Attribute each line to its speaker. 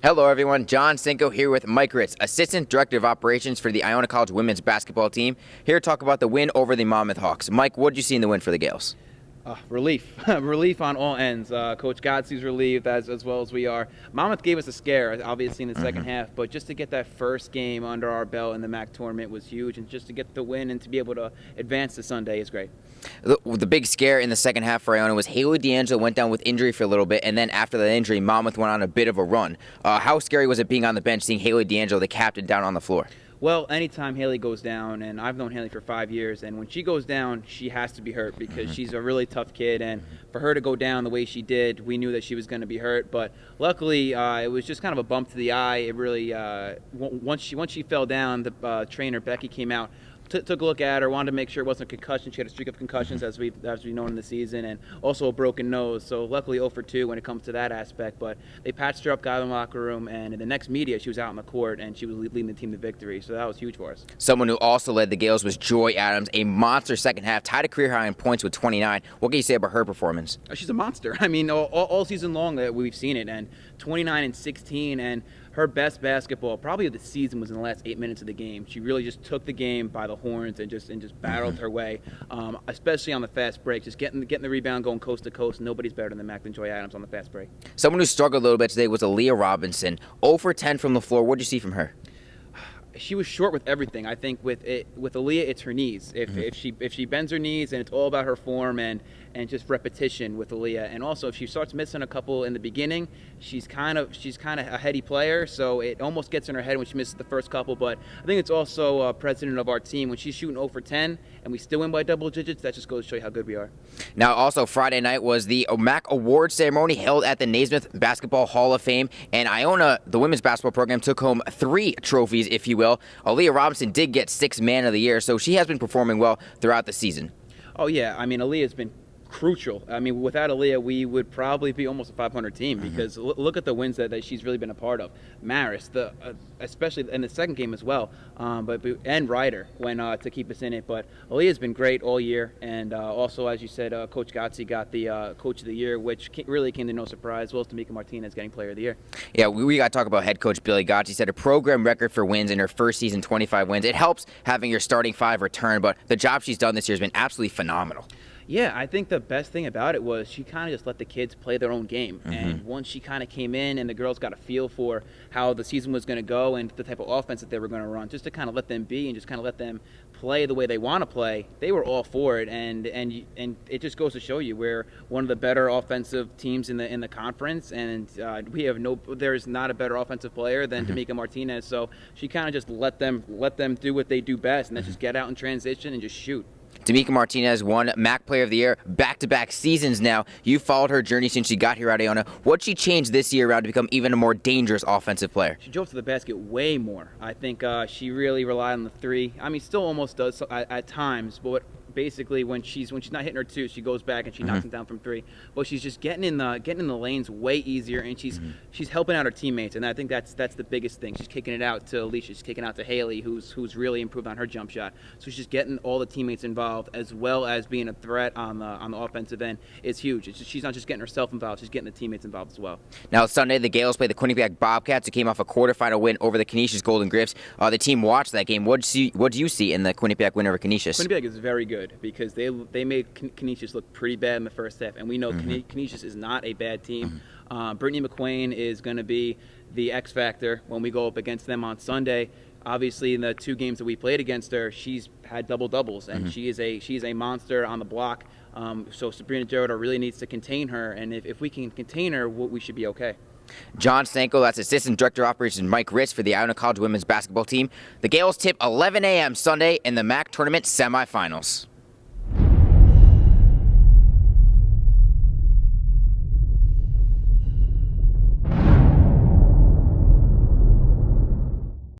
Speaker 1: Hello, everyone. John Cinco here with Mike Ritz, Assistant Director of Operations for the Iona College women's basketball team, here to talk about the win over the Monmouth Hawks. Mike, what did you see in the win for the Gaels?
Speaker 2: Relief. Relief on all ends. Coach Godsey's relieved as well as we are. Monmouth gave us a scare, obviously, in the second half, but just to get that first game under our belt in the MAAC tournament was huge, and just to get the win and to be able to advance to Sunday is great.
Speaker 1: The big scare in the second half for Iona was Haley D'Angelo went down with injury for a little bit, and then after that injury, Monmouth went on a bit of a run. How scary was it being on the bench, seeing Haley D'Angelo, the captain, down on the floor?
Speaker 2: Well, anytime Haley goes down, and I've known Haley for 5 years, and when she goes down, she has to be hurt because she's a really tough kid, and for her to go down the way she did, we knew that she was going to be hurt. But luckily, it was just kind of a bump to the eye. It really, once she fell down, the trainer Becky came out, took a look at her, wanted to make sure it wasn't a concussion. She had a streak of concussions as we've known in the season, and also a broken nose. So luckily 0 for 2 when it comes to that aspect. But they patched her up, got in the locker room, and in the next media, she was out on the court, and she was leading the team to victory. So that was huge for us.
Speaker 1: Someone who also led the Gaels was Joy Adams, a monster second half, tied a career high in points with 29. What can you say about her performance?
Speaker 2: She's a monster. I mean, all season long that we've seen it, and 29 and 16, and her best basketball probably of the season was in the last 8 minutes of the game. She really just took the game by the horns and just battled her way, especially on the fast break, just getting the rebound, going coast to coast. Nobody's better than the MAAC than Joy Adams on the fast break.
Speaker 1: Someone who struggled a little bit today was Aaliyah Robinson. 0 for 10 from the floor. What did you see from her?
Speaker 2: She was short with everything. I think with Aaliyah, it's her knees. If she bends her knees, and it's all about her form and just repetition with Aaliyah. And also, if she starts missing a couple in the beginning, she's kind of a heady player, so it almost gets in her head when she misses the first couple. But I think it's also president of our team, when she's shooting 0 for 10 and we still win by double digits, that just goes to show you how good we are.
Speaker 1: Now, also Friday night was the MAAC Award ceremony held at the Naismith Basketball Hall of Fame, and Iona, the women's basketball program, took home 3 trophies, if you will. Aaliyah Robinson did get 6th Man of the Year, so she has been performing well throughout the season.
Speaker 2: Oh yeah, I mean, Aaliyah's been crucial. I mean, without Aaliyah, we would probably be almost a 500 team because look at the wins that she's really been a part of. Maris, especially in the second game as well, and Ryder to keep us in it. But Aaliyah's been great all year, and also, as you said, Coach Godsey got the Coach of the Year, which really came to no surprise, as well as Tamika Martinez getting Player of the Year.
Speaker 1: Yeah, we got to talk about head coach Billy Godsey. Set a program record for wins in her first season, 25 wins. It helps having your starting 5 return, but the job she's done this year has been absolutely phenomenal.
Speaker 2: Yeah, I think the best thing about it was she kind of just let the kids play their own game. And once she kind of came in and the girls got a feel for how the season was going to go and the type of offense that they were going to run, just to kind of let them be and just kind of let them play the way they want to play, they were all for it. And it just goes to show you we're one of the better offensive teams in the conference, and there's not a better offensive player than Tamika Martinez. So she kind of just let them do what they do best, and then just get out in transition and just shoot.
Speaker 1: Tamika Martinez won MAAC Player of the Year back-to-back seasons now. You followed her journey since she got here at Iona. What'd she change this year around to become even a more dangerous offensive player?
Speaker 2: She drove to the basket way more. I think she really relied on the 3. I mean, still almost does at times, but basically when she's not hitting her 2, she goes back and she knocks them down from 3. But she's just getting in the lanes way easier, and she's helping out her teammates, and I think that's the biggest thing. She's kicking it out to Alicia, she's kicking it out to Haley, who's really improved on her jump shot. So she's getting all the teammates involved, as well as being a threat on the offensive end. It's huge. She's not just getting herself involved, she's getting the teammates involved as well.
Speaker 1: Now Sunday, the Gaels play the Quinnipiac Bobcats, who came off a quarterfinal win over the Canisius Golden Griffs. The team watched that game. What do you see in the Quinnipiac win over Canisius?
Speaker 2: Quinnipiac is very good because they made Canisius look pretty bad in the first half, and we know Canisius is not a bad team. Brittany McQuain is going to be the X factor when we go up against them on Sunday. Obviously, in the 2 games that we played against her, she's had double-doubles, and she is a monster on the block. So Sabrina Gerardo really needs to contain her, and if we can contain her, we should be okay.
Speaker 1: John Stanko, that's Assistant Director of Operations Mike Ritz for the Iona College women's basketball team. The Gaels tip 11 a.m. Sunday in the MAAC tournament semifinals.